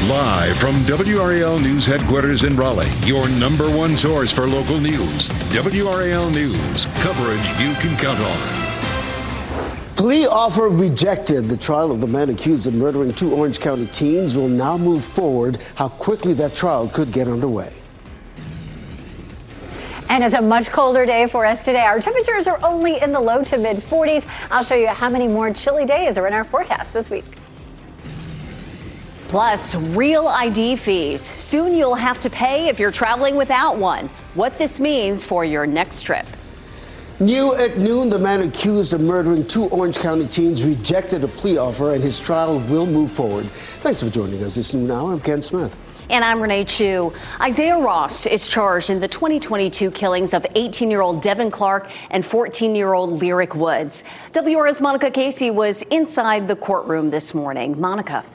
Live from WRAL News Headquarters in Raleigh, your number one source for local news. WRAL News, coverage you can count on. Plea offer rejected. The trial of the man accused of murdering 2 Orange County teens will now move forward. How quickly that trial could get underway. And it's a much colder day for us today. Our temperatures are only in the low to mid 40s. I'll show you how many more chilly days are in our forecast this week. Plus, real ID fees. Soon you'll have to pay if you're traveling without one. What this means for your next trip. New at noon, the man accused of murdering 2 Orange County teens rejected a plea offer, and his trial will move forward. Thanks for joining us this noon hour. I'm Ken Smith. And I'm Renee Chu. Isaiah Ross is charged in the 2022 killings of 18-year-old Devin Clark and 14-year-old Lyric Woods. WRAL's Monica Casey was inside the courtroom this morning. Monica.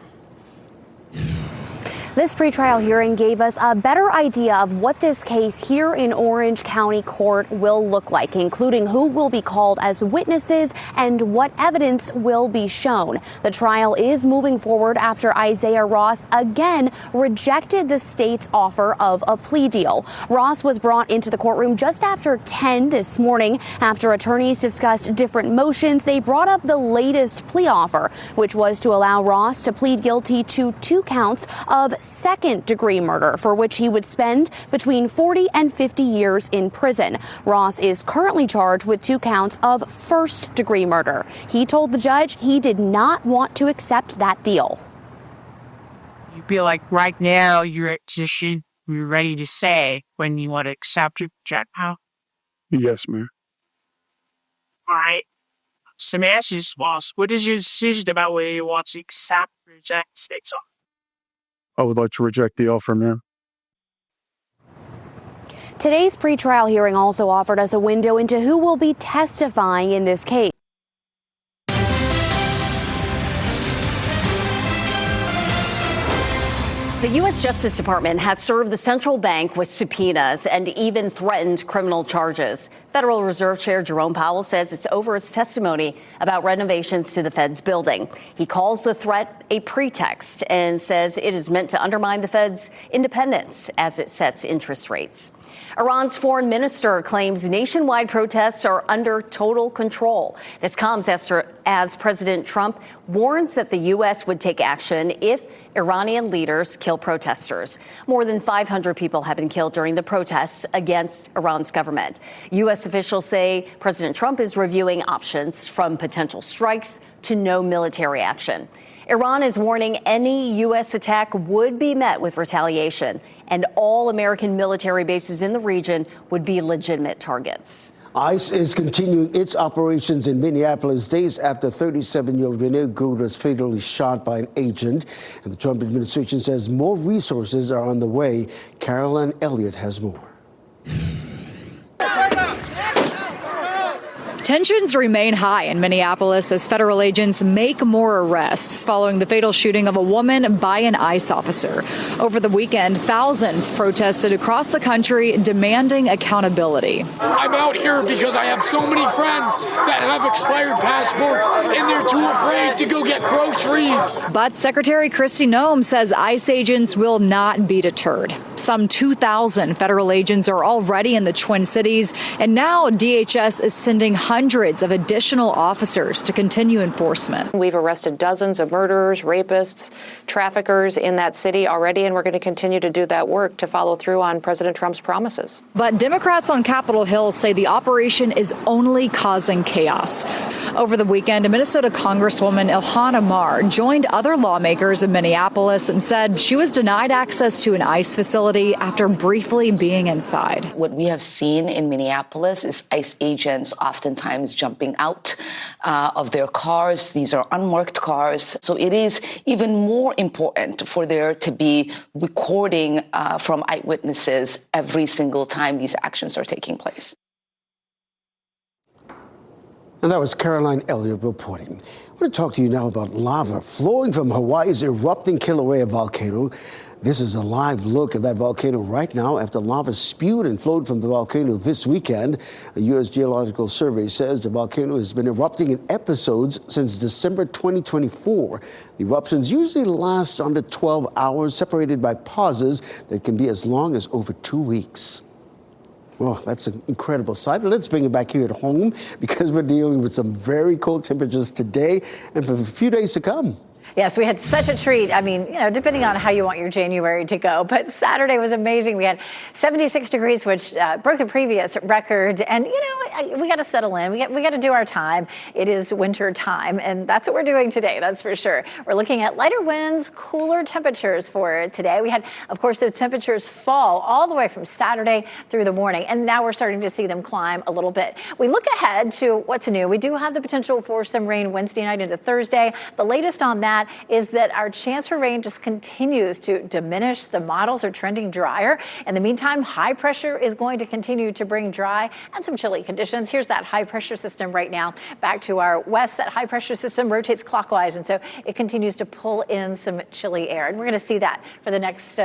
This pretrial hearing gave us a better idea of what this case here in Orange County Court will look like, including who will be called as witnesses and what evidence will be shown. The trial is moving forward after Isaiah Ross again rejected the state's offer of a plea deal. Ross was brought into the courtroom just after 10 this morning. After attorneys discussed different motions, they brought up the latest plea offer, which was to allow Ross to plead guilty to 2 counts of second-degree murder, for which he would spend between 40 and 50 years in prison. Ross is currently charged with 2 counts of first-degree murder. He told the judge he did not want to accept that deal. You feel like right now you're in a position you're ready to say when you want to accept it, Jack? Yes, ma'am. All right. Some answers, boss. What is your decision about whether you want to accept or reject the state's offer? I would like to reject the offer, ma'am. Today's pretrial hearing also offered us a window into who will be testifying in this case. The U.S. Justice Department has served the central bank with subpoenas and even threatened criminal charges. Federal Reserve Chair Jerome Powell says it's over his testimony about renovations to the Fed's building. He calls the threat a pretext and says it is meant to undermine the Fed's independence as it sets interest rates. Iran's foreign minister claims nationwide protests are under total control. This comes as President Trump warns that the U.S. would take action if Iranian leaders kill protesters. More than 500 people have been killed during the protests against Iran's government. U.S. officials say President Trump is reviewing options from potential strikes to no military action. Iran is warning any U.S. attack would be met with retaliation, and all American military bases in the region would be legitimate targets. ICE is continuing its operations in Minneapolis days after 37-year-old Rene Good was fatally shot by an agent. And the Trump administration says more resources are on the way. Caroline Elliott has more. Tensions remain high in Minneapolis as federal agents make more arrests following the fatal shooting of a woman by an ICE officer. Over the weekend, thousands protested across the country demanding accountability. I'm out here because I have so many friends that have expired passports and they're too afraid to go get groceries. But Secretary Kristi Noem says ICE agents will not be deterred. Some 2,000 federal agents are already in the Twin Cities, and now DHS is sending hundreds of additional officers to continue enforcement. We've arrested dozens of murderers, rapists, traffickers in that city already, and we're going to continue to do that work to follow through on President Trump's promises. But Democrats on Capitol Hill say the operation is only causing chaos. Over the weekend, a Minnesota Congresswoman Ilhan Omar joined other lawmakers in Minneapolis and said she was denied access to an ICE facility after briefly being inside. What we have seen in Minneapolis is ICE agents oftentimes jumping out of their cars. These are unmarked cars. So it is even more important for there to be recording from eyewitnesses every single time these actions are taking place. And that was Caroline Elliott reporting. I want to talk to you now about lava flowing from Hawaii's erupting Kilauea volcano. This is a live look at that volcano right now after lava spewed and flowed from the volcano this weekend. A U.S. Geological Survey says the volcano has been erupting in episodes since December 2024. The eruptions usually last under 12 hours, separated by pauses that can be as long as over 2 weeks. Well, that's an incredible sight. Let's bring it back here at home because we're dealing with some very cold temperatures today and for a few days to come. Yes, we had such a treat. I mean, depending on how you want your January to go, but Saturday was amazing. We had 76 degrees, which broke the previous record. And, we got to settle in. We got to do our time. It is winter time, and that's what we're doing today, that's for sure. We're looking at lighter winds, cooler temperatures for today. We had, of course, the temperatures fall all the way from Saturday through the morning, and now we're starting to see them climb a little bit. We look ahead to what's new. We do have the potential for some rain Wednesday night into Thursday. The latest on that is that our chance for rain just continues to diminish. The models are trending drier. In the meantime, high pressure is going to continue to bring dry and some chilly conditions. Here's that high pressure system right now. Back to our west, that high pressure system rotates clockwise, and so it continues to pull in some chilly air. And we're going to see that for the next,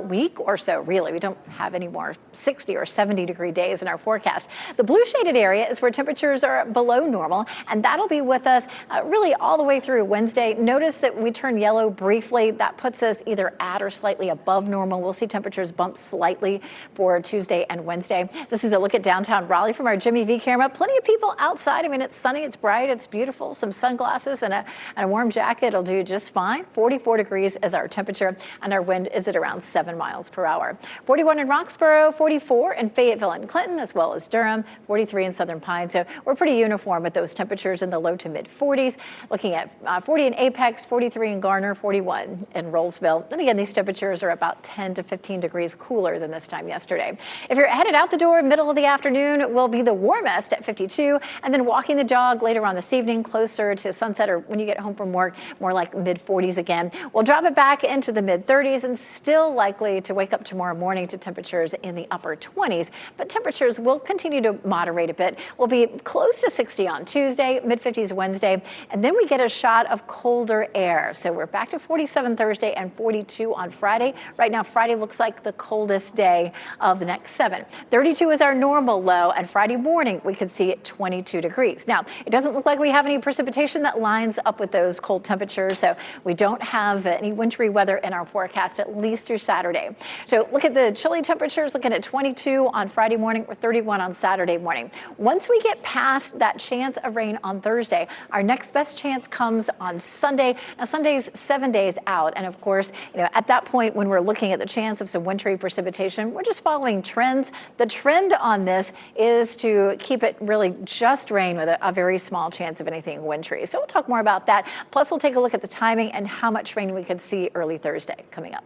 week or so, really. We don't have any more 60 or 70 degree days in our forecast. The blue shaded area is where temperatures are below normal, and that'll be with us really all the way through Wednesday. Notice that we turn yellow briefly. That puts us either at or slightly above normal. We'll see temperatures bump slightly for Tuesday and Wednesday. This is a look at downtown Raleigh from our Jimmy V camera. Plenty of people outside. I mean, it's sunny, it's bright, it's beautiful. Some sunglasses and a warm jacket will do just fine. 44 degrees is our temperature, and our wind is at around 7 miles per hour. 41 in Roxborough, 44 in Fayetteville and Clinton, as well as Durham, 43 in Southern Pines. So we're pretty uniform with those temperatures in the low to mid 40s. Looking at 40 in Apex, 43 in Garner, 41 in Rollsville. Then again, these temperatures are about 10 to 15 degrees cooler than this time yesterday. If you're headed out the door, middle of the afternoon will be the warmest at 52, and then walking the dog later on this evening, closer to sunset or when you get home from work, more like mid 40s again. We'll drop it back into the mid 30s and still likely to wake up tomorrow morning to temperatures in the upper 20s, but temperatures will continue to moderate a bit. We'll be close to 60 on Tuesday, mid 50s Wednesday, and then we get a shot of colder air. So we're back to 47 Thursday and 42 on Friday. Right now, Friday looks like the coldest day of the next 7. 32 is our normal low, and Friday morning we could see 22 degrees. Now, it doesn't look like we have any precipitation that lines up with those cold temperatures, so we don't have any wintry weather in our forecast, at least through Saturday. So look at the chilly temperatures, looking at 22 on Friday morning or 31 on Saturday morning. Once we get past that chance of rain on Thursday, our next best chance comes on Sunday. Now, Sunday's 7 days out, and of course, at that point when we're looking at the chance of some wintry precipitation, we're just following trends. The trend on this is to keep it really just rain with a very small chance of anything wintry. So we'll talk more about that. Plus, we'll take a look at the timing and how much rain we could see early Thursday coming up.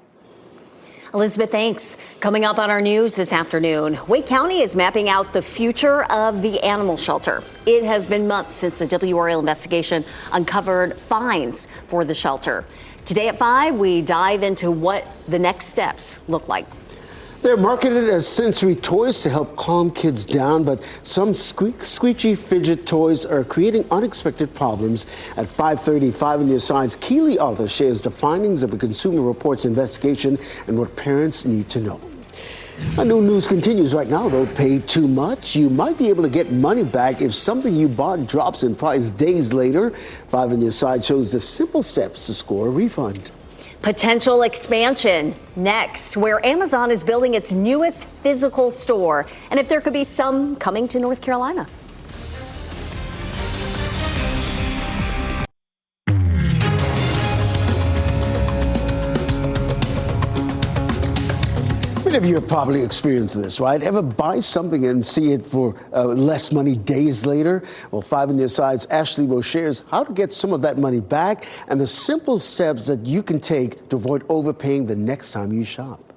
Elizabeth, thanks. Coming up on our news this afternoon, Wake County is mapping out the future of the animal shelter. It has been months since a WRAL investigation uncovered fines for the shelter. Today at 5, we dive into what the next steps look like. They're marketed as sensory toys to help calm kids down, but some squeaky fidget toys are creating unexpected problems. At 5:30, 5 on Your Side's Keely Arthur shares the findings of a Consumer Reports investigation and what parents need to know. Our new news continues right now, though. Pay too much? You might be able to get money back if something you bought drops in price days later. 5 on Your Side shows the simple steps to score a refund. Potential expansion next, where Amazon is building its newest physical store, and if there could be some coming to North Carolina. Many of you have probably experienced this, right? Ever buy something and see it for less money days later? Well, 5 on Your Side's Ashley Rowe shares how to get some of that money back and the simple steps that you can take to avoid overpaying the next time you shop.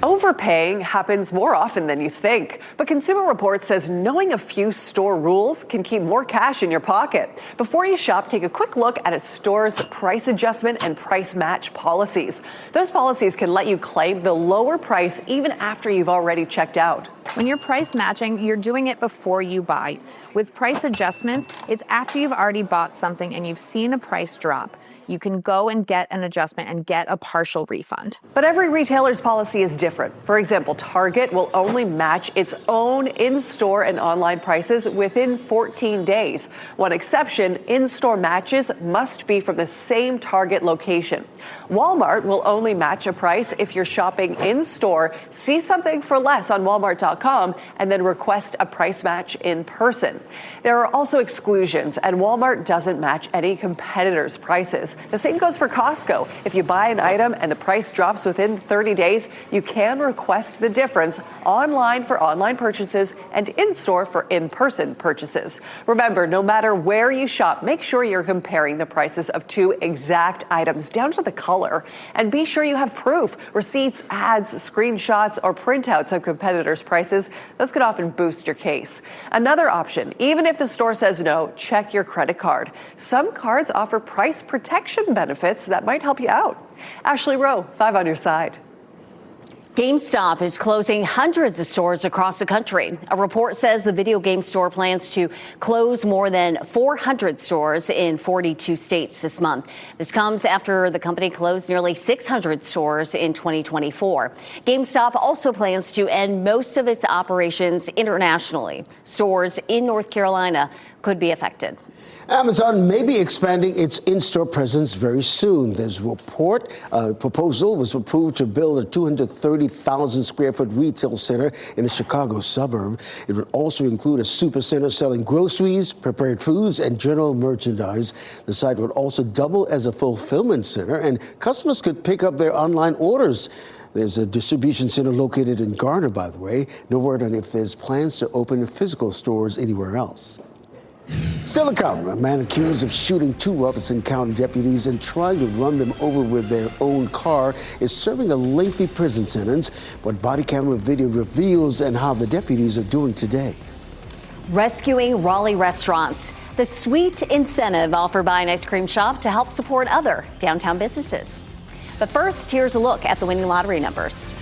Over Overpaying happens more often than you think, but Consumer Reports says knowing a few store rules can keep more cash in your pocket. Before you shop, take a quick look at a store's price adjustment and price match policies. Those policies can let you claim the lower price even after you've already checked out. When you're price matching, you're doing it before you buy. With price adjustments, it's after you've already bought something and you've seen a price drop. You can go and get an adjustment and get a partial refund. But every retailer's policy is different. For example, Target will only match its own in-store and online prices within 14 days. One exception, in-store matches must be from the same Target location. Walmart will only match a price if you're shopping in-store, see something for less on Walmart.com, and then request a price match in person. There are also exclusions, and Walmart doesn't match any competitors' prices. The same goes for Costco. If you buy an item and the price drops within 30 days, you can request the difference online for online purchases and in-store for in-person purchases. Remember, no matter where you shop, make sure you're comparing the prices of two exact items down to the color. And be sure you have proof, receipts, ads, screenshots, or printouts of competitors' prices. Those could often boost your case. Another option, even if the store says no, check your credit card. Some cards offer price protection benefits that might help you out. Ashley Rowe, 5 on your side. GameStop is closing hundreds of stores across the country. A report says the video game store plans to close more than 400 stores in 42 states this month. This comes after the company closed nearly 600 stores in 2024. GameStop also plans to end most of its operations internationally. Stores in North Carolina could be affected. Amazon may be expanding its in-store presence very soon. There's a proposal was approved to build a 230,000 square foot retail center in a Chicago suburb. It would also include a supercenter selling groceries, prepared foods, and general merchandise. The site would also double as a fulfillment center, and customers could pick up their online orders. There's a distribution center located in Garner, by the way. No word on if there's plans to open physical stores anywhere else. Still to come, a man accused of shooting 2 Robeson County deputies and trying to run them over with their own car is serving a lengthy prison sentence. What body camera video reveals and how the deputies are doing today. Rescuing Raleigh restaurants, the sweet incentive offered by an ice cream shop to help support other downtown businesses. But first, here's a look at the winning lottery numbers.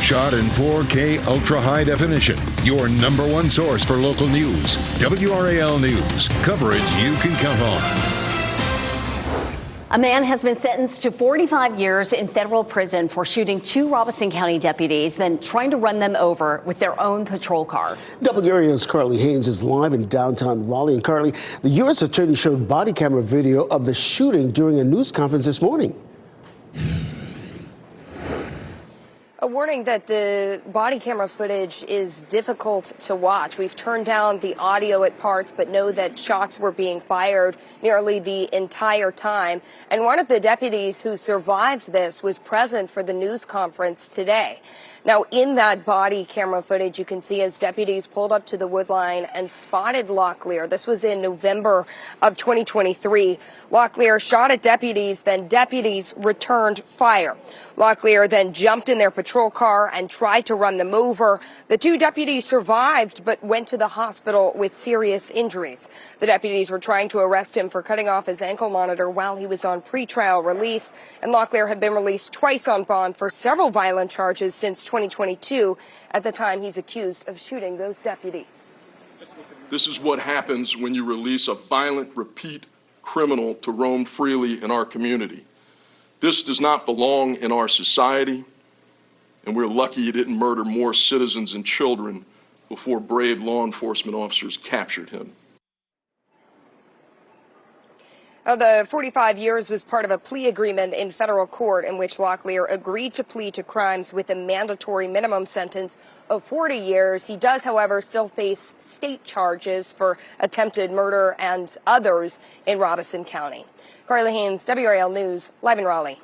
Shot in 4K ultra high definition. Your number one source for local news. WRAL News. Coverage you can count on. A man has been sentenced to 45 years in federal prison for shooting 2 Robeson County deputies, then trying to run them over with their own patrol car. WRAL's Carly Haynes is live in downtown Raleigh. And Carly, the U.S. attorney showed body camera video of the shooting during a news conference this morning. A warning that the body camera footage is difficult to watch. We've turned down the audio at parts, but know that shots were being fired nearly the entire time. And one of the deputies who survived this was present for the news conference today. Now, in that body camera footage, you can see as deputies pulled up to the wood line and spotted Locklear. This was in November of 2023. Locklear shot at deputies, then deputies returned fire. Locklear then jumped in their patrol car and tried to run them over. The 2 deputies survived, but went to the hospital with serious injuries. The deputies were trying to arrest him for cutting off his ankle monitor while he was on pretrial release. And Locklear had been released twice on bond for several violent charges since 2022. At the time, he's accused of shooting those deputies. This is what happens when you release a violent, repeat criminal to roam freely in our community. This does not belong in our society, and we're lucky he didn't murder more citizens and children before brave law enforcement officers captured him. The 45 years was part of a plea agreement in federal court in which Locklear agreed to plead to crimes with a mandatory minimum sentence of 40 years. He does, however, still face state charges for attempted murder and others in Robeson County. Carly Haynes, WRAL News, live in Raleigh.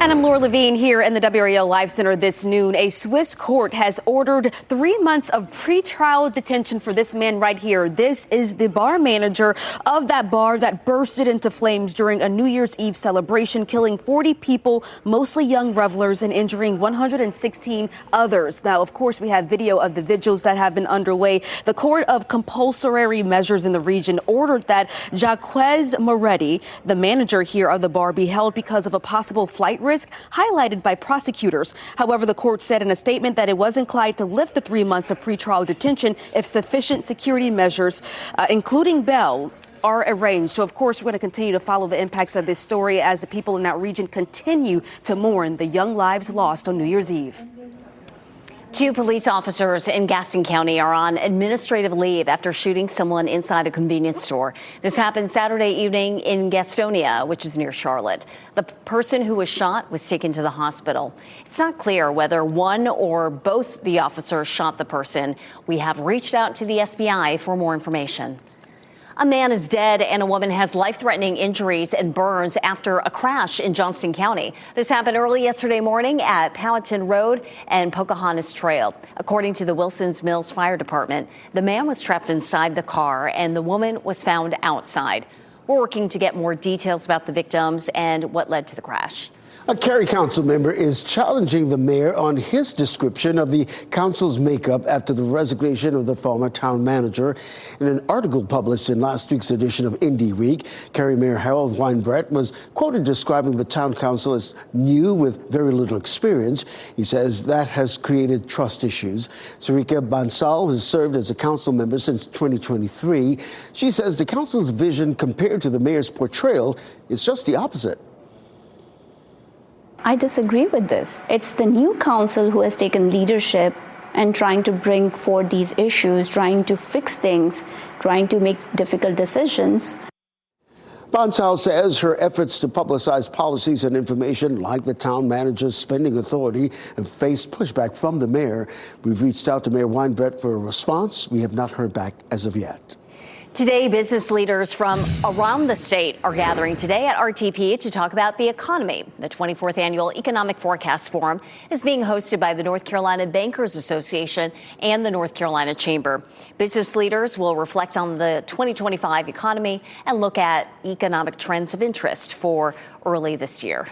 And I'm Laura Levine here in the WRAL Live Center this noon. A Swiss court has ordered 3 months of pretrial detention for this man right here. This is the bar manager of that bar that bursted into flames during a New Year's Eve celebration, killing 40 people, mostly young revelers, and injuring 116 others. Now, of course, we have video of the vigils that have been underway. The Court of Compulsory Measures in the region ordered that Jacques Moretti, the manager here of the bar, be held because of a possible flight risk highlighted by prosecutors. However, the court said in a statement that it was inclined to lift the 3 months of pretrial detention if sufficient security measures, including bail, are arranged. So, of course, we're going to continue to follow the impacts of this story as the people in that region continue to mourn the young lives lost on New Year's Eve. 2 police officers in Gaston County are on administrative leave after shooting someone inside a convenience store. This happened Saturday evening in Gastonia, which is near Charlotte. The person who was shot was taken to the hospital. It's not clear whether one or both the officers shot the person. We have reached out to the SBI for more information. A man is dead and a woman has life-threatening injuries and burns after a crash in Johnston County. This happened early yesterday morning at Powhatan Road and Pocahontas Trail. According to the Wilsons Mills Fire Department, the man was trapped inside the car and the woman was found outside. We're working to get more details about the victims and what led to the crash. A Cary Council member is challenging the mayor on his description of the council's makeup after the resignation of the former town manager. In an article published in last week's edition of Indy Week, Cary Mayor Harold Weinbrett was quoted describing the town council as new with very little experience. He says that has created trust issues. Sarika Bansal has served as a council member since 2023. She says the council's vision compared to the mayor's portrayal is just the opposite. I disagree with this. It's the new council who has taken leadership and trying to bring forward these issues, trying to fix things, trying to make difficult decisions. Bansal says her efforts to publicize policies and information like the town manager's spending authority have faced pushback from the mayor. We've reached out to Mayor Weinbrett for a response. We have not heard back as of yet. Today, business leaders from around the state are gathering today at RTP to talk about the economy. The 24th Annual Economic Forecast Forum is being hosted by the North Carolina Bankers Association and the North Carolina Chamber. Business leaders will reflect on the 2025 economy and look at economic trends of interest for early this year.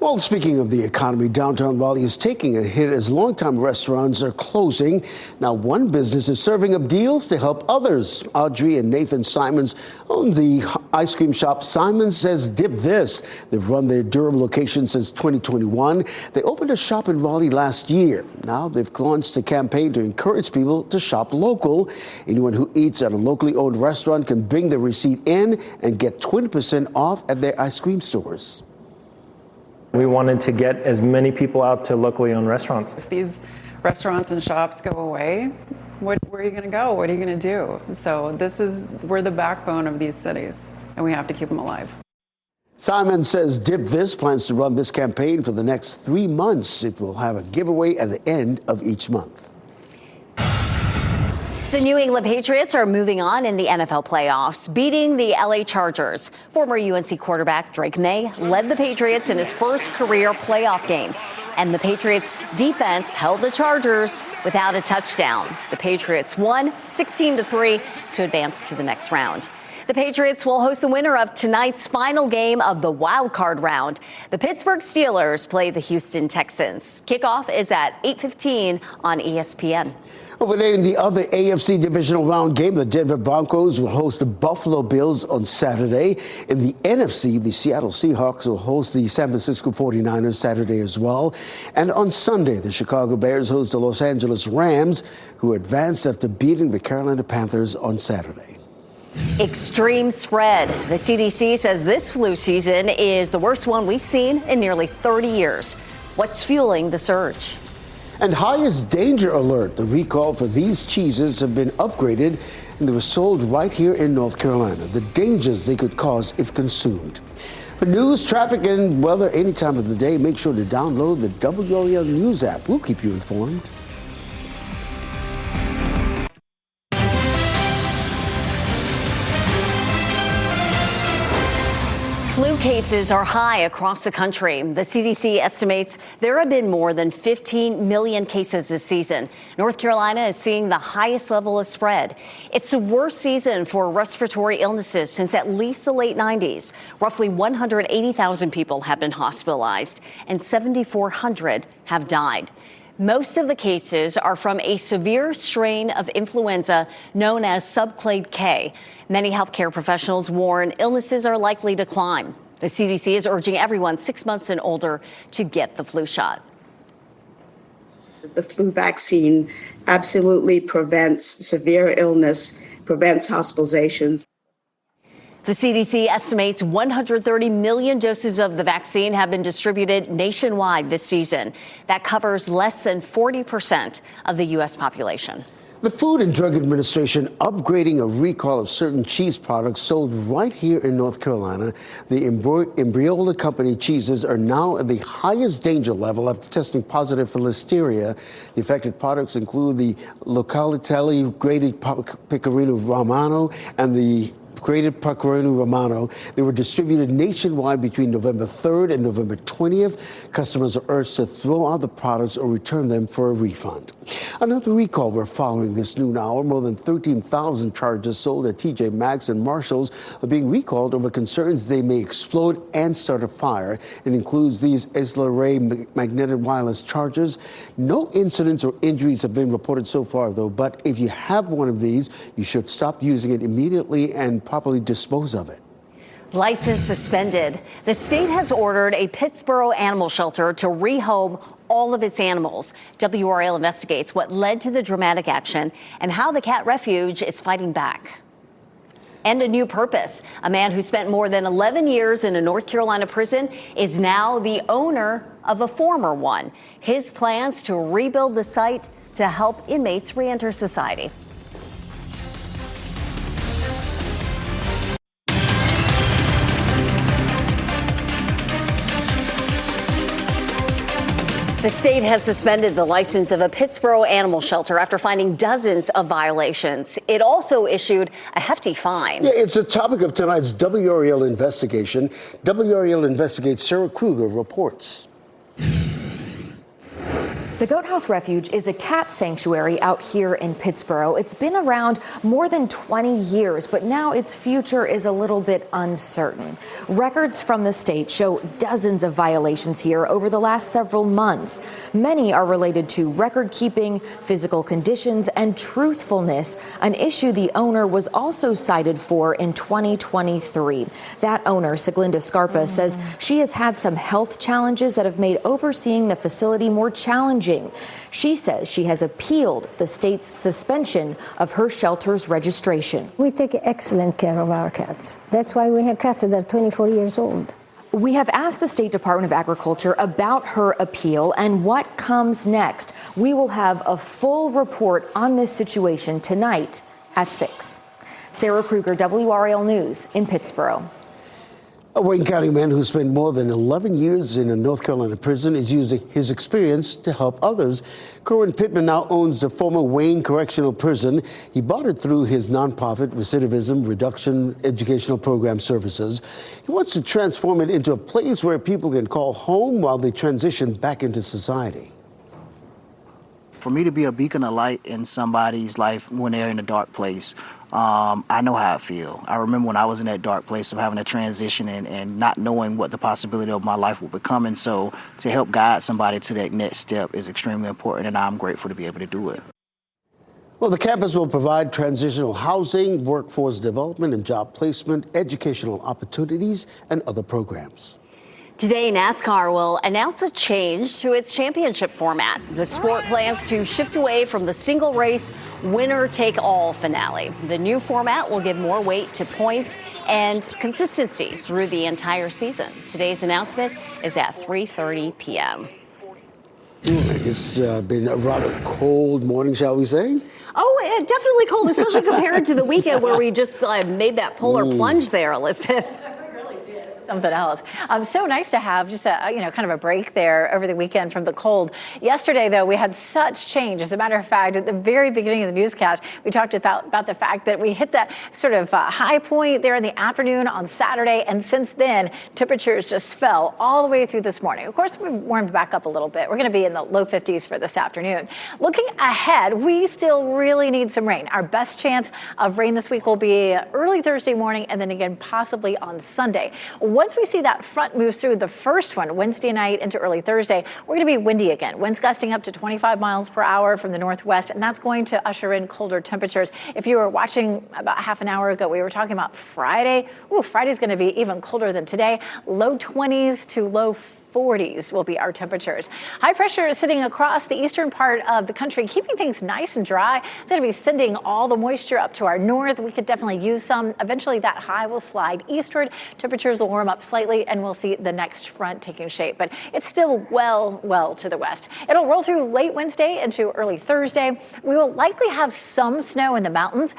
Well, speaking of the economy, downtown Raleigh is taking a hit as longtime restaurants are closing. Now, one business is serving up deals to help others. Audrey and Nathan Simons own the ice cream shop Simons Says Dip This. They've run their Durham location since 2021. They opened a shop in Raleigh last year. Now they've launched a campaign to encourage people to shop local. Anyone who eats at a locally owned restaurant can bring their receipt in and get 20% off at their ice cream stores. We wanted to get as many people out to locally owned restaurants. If these restaurants and shops go away, where are you going to go? What are you going to do? So we're the backbone of these cities, and we have to keep them alive. Simon Says Dip This plans to run this campaign for the next 3 months. It will have a giveaway at the end of each month. The New England Patriots are moving on in the NFL playoffs, beating the LA Chargers. Former UNC quarterback Drake May led the Patriots in his first career playoff game. And the Patriots defense held the Chargers without a touchdown. The Patriots won 16-3 to advance to the next round. The Patriots will host the winner of tonight's final game of the wild card round. The Pittsburgh Steelers play the Houston Texans. Kickoff is at 8:15 on ESPN. Over there in the other AFC divisional round game, the Denver Broncos will host the Buffalo Bills on Saturday. In the NFC, the Seattle Seahawks will host the San Francisco 49ers Saturday as well. And on Sunday, the Chicago Bears host the Los Angeles Rams, who advanced after beating the Carolina Panthers on Saturday. Extreme spread. The CDC says this flu season is the worst one we've seen in nearly 30 years. What's fueling the surge? And highest danger alert. The recall for these cheeses have been upgraded, and they were sold right here in North Carolina. The dangers they could cause if consumed. For news, traffic, and weather any time of the day, make sure to download the WRAL News app. We'll keep you informed. Flu cases are high across the country. The CDC estimates there have been more than 15 million cases this season. North Carolina is seeing the highest level of spread. It's the worst season for respiratory illnesses since at least the late 90s. Roughly 180,000 people have been hospitalized and 7,400 have died. Most of the cases are from a severe strain of influenza known as subclade K. Many healthcare professionals warn illnesses are likely to climb. The CDC is urging everyone 6 months and older to get the flu shot. The flu vaccine absolutely prevents severe illness, prevents hospitalizations. The CDC estimates 130 million doses of the vaccine have been distributed nationwide this season. That covers less than 40% of the U.S. population. The Food and Drug Administration upgrading a recall of certain cheese products sold right here in North Carolina. The Embriola Company cheeses are now at the highest danger level after testing positive for listeria. The affected products include the Locatelli grated Pecorino Romano and the grated Pecorino Romano. They were distributed nationwide between November 3rd and November 20th. Customers are urged to throw out the products or return them for a refund. Another recall we're following this noon hour. More than 13,000 chargers sold at TJ Maxx and Marshall's are being recalled over concerns they may explode and start a fire. It includes these Isla Ray magnetic wireless chargers. No incidents or injuries have been reported so far, though. But if you have one of these, you should stop using it immediately and properly dispose of it. License suspended. The state has ordered a Pittsburgh animal shelter to rehome all of its animals. WRAL investigates what led to the dramatic action and how the cat refuge is fighting back. And a new purpose. A man who spent more than 11 years in a North Carolina prison is now the owner of a former one. His plans to rebuild the site to help inmates reenter society. The state has suspended the license of a Pittsburgh animal shelter after finding dozens of violations. It also issued a hefty fine. Yeah, it's a topic of tonight's WRAL investigation. WRAL Investigates Sarah Kruger reports. The Goat House Refuge is a cat sanctuary out here in Pittsburgh. It's been around more than 20 years, but now its future is a little bit uncertain. Records from the state show dozens of violations here over the last several months. Many are related to record keeping, physical conditions, and truthfulness, an issue the owner was also cited for in 2023. That owner, Siglinda Scarpa, says she has had some health challenges that have made overseeing the facility more challenging. She says she has appealed the state's suspension of her shelter's registration. We take excellent care of our cats. That's why we have cats that are 24 years old. We have asked the State Department of Agriculture about her appeal and what comes next. We will have a full report on this situation tonight at 6. Sarah Kruger, WRAL News in Pittsburgh. A Wayne County man who spent more than 11 years in a North Carolina prison is using his experience to help others. Corwin Pittman now owns the former Wayne Correctional Prison. He bought it through his nonprofit Recidivism Reduction Educational Program Services. He wants to transform it into a place where people can call home while they transition back into society. For me to be a beacon of light in somebody's life when they're in a dark place, I know how I feel. I remember when I was in that dark place of having a transition and not knowing what the possibility of my life would become. And so to help guide somebody to that next step is extremely important, and I'm grateful to be able to do it. Well, the campus will provide transitional housing, workforce development and job placement, educational opportunities, and other programs. Today, NASCAR will announce a change to its championship format. The sport plans to shift away from the single race, winner-take-all finale. The new format will give more weight to points and consistency through the entire season. Today's announcement is at 3:30 p.m. It's been a rather cold morning, shall we say? Oh, definitely cold, especially compared to the weekend where we just made that polar plunge there, Elizabeth. Something else. So nice to have just a, kind of a break there over the weekend from the cold. Yesterday, though, we had such change. As a matter of fact, at the very beginning of the newscast, we talked about the fact that we hit that sort of high point there in the afternoon on Saturday. And since then, temperatures just fell all the way through this morning. Of course, we've warmed back up a little bit. We're going to be in the low 50s for this afternoon. Looking ahead, we still really need some rain. Our best chance of rain this week will be early Thursday morning and then again possibly on Sunday. Once we see that front moves through, the first one Wednesday night into early Thursday, we're going to be windy again. Winds gusting up to 25 miles per hour from the northwest, and that's going to usher in colder temperatures. If you were watching about half an hour ago, we were talking about Friday. Friday's going to be even colder than today. Low 20s to low 40s will be our temperatures. High pressure is sitting across the eastern part of the country, keeping things nice and dry. It's going to be sending all the moisture up to our north. We could definitely use some. Eventually, that high will slide eastward. Temperatures will warm up slightly, and we'll see the next front taking shape. But it's still well to the west. It'll roll through late Wednesday into early Thursday. We will likely have some snow in the mountains.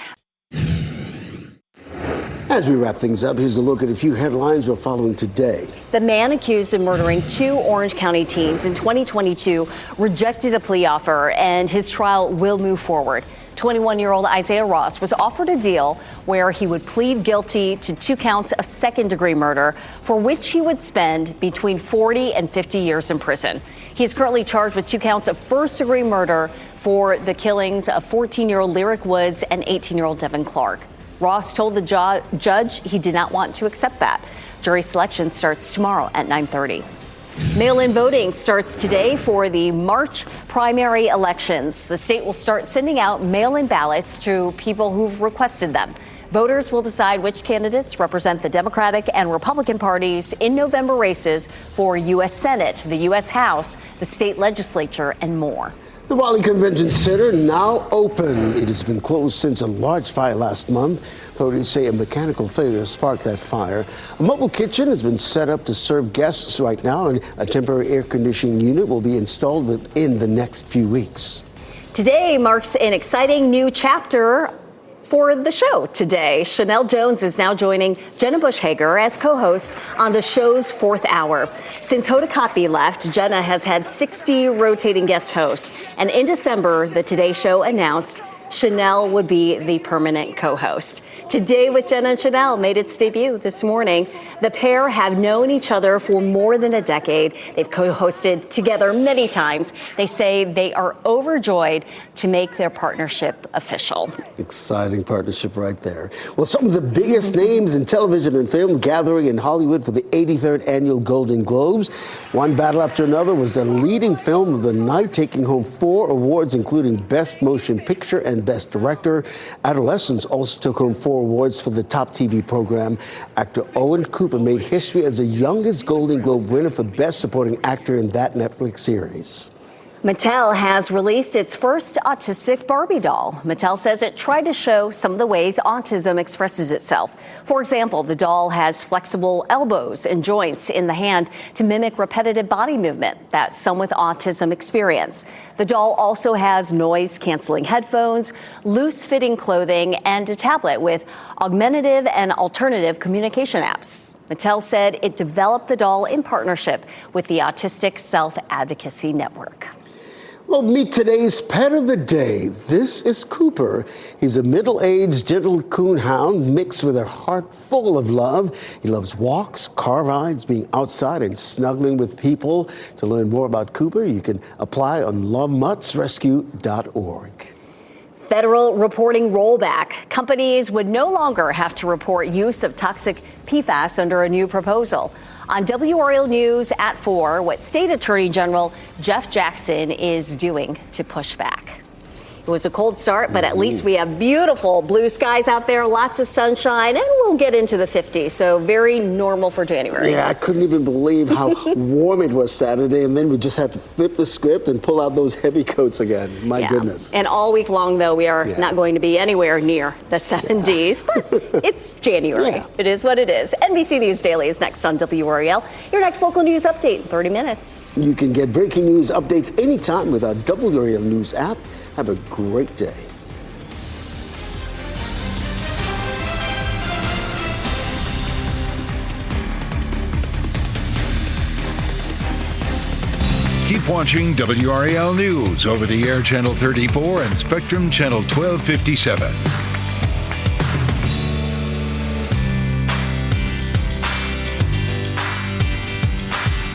As we wrap things up, here's a look at a few headlines we're following today. The man accused of murdering 2 Orange County teens in 2022 rejected a plea offer, and his trial will move forward. 21-year-old Isaiah Ross was offered a deal where he would plead guilty to 2 counts of second-degree murder, for which he would spend between 40 and 50 years in prison. He is currently charged with 2 counts of first-degree murder for the killings of 14-year-old Lyric Woods and 18-year-old Devin Clark. Ross told the judge he did not want to accept that. Jury selection starts tomorrow at 9:30. Mail-in voting starts today for the March primary elections. The state will start sending out mail-in ballots to people who've requested them. Voters will decide which candidates represent the Democratic and Republican parties in November races for U.S. Senate, the U.S. House, the state legislature, and more. The Raleigh Convention Center now open. It has been closed since a large fire last month. Authorities say a mechanical failure sparked that fire. A mobile kitchen has been set up to serve guests right now, and a temporary air conditioning unit will be installed within the next few weeks. Today marks an exciting new chapter for the show today. Chanel Jones is now joining Jenna Bush Hager as co-host on the show's 4th hour. Since Hoda Kotb left, Jenna has had 60 rotating guest hosts. And in December, the Today Show announced Chanel would be the permanent co-host. Today with Jenna and Chanel made its debut this morning. The pair have known each other for more than a decade. They've co-hosted together many times. They say they are overjoyed to make their partnership official. Exciting partnership right there. Well, some of the biggest names in television and film gathering in Hollywood for the 83rd annual Golden Globes. One battle after another was the leading film of the night, taking home 4 awards, including Best Motion Picture and Best Director. Adolescents also took home 4 awards for the top TV program. Actor Owen Cooper made history as the youngest Golden Globe winner for Best Supporting Actor in that Netflix series. Mattel has released its first autistic Barbie doll. Mattel says it tried to show some of the ways autism expresses itself. For example, the doll has flexible elbows and joints in the hand to mimic repetitive body movement that some with autism experience. The doll also has noise-canceling headphones, loose-fitting clothing, and a tablet with augmentative and alternative communication apps. Mattel said it developed the doll in partnership with the Autistic Self-Advocacy Network. Well, meet today's pet of the day. This is Cooper. He's a middle-aged gentle coonhound mixed with a heart full of love. He loves walks, car rides, being outside, and snuggling with people. To learn more about Cooper, you can apply on lovemuttsrescue.org. Federal reporting rollback. Companies would no longer have to report use of toxic PFAS under a new proposal. On WRAL News at 4, what State Attorney General Jeff Jackson is doing to push back. It was a cold start, but at least we have beautiful blue skies out there, lots of sunshine, and we'll get into the 50s. So very normal for January. Yeah, I couldn't even believe how warm it was Saturday, and then we just had to flip the script and pull out those heavy coats again. My goodness. And all week long, though, we are not going to be anywhere near the 70s, but it's January. Yeah. It is what it is. NBC News Daily is next on WRAL. Your next local news update in 30 minutes. You can get breaking news updates anytime with our WRAL News app. Have a great day. Keep watching WRAL News over the air channel 34 and Spectrum channel 1257.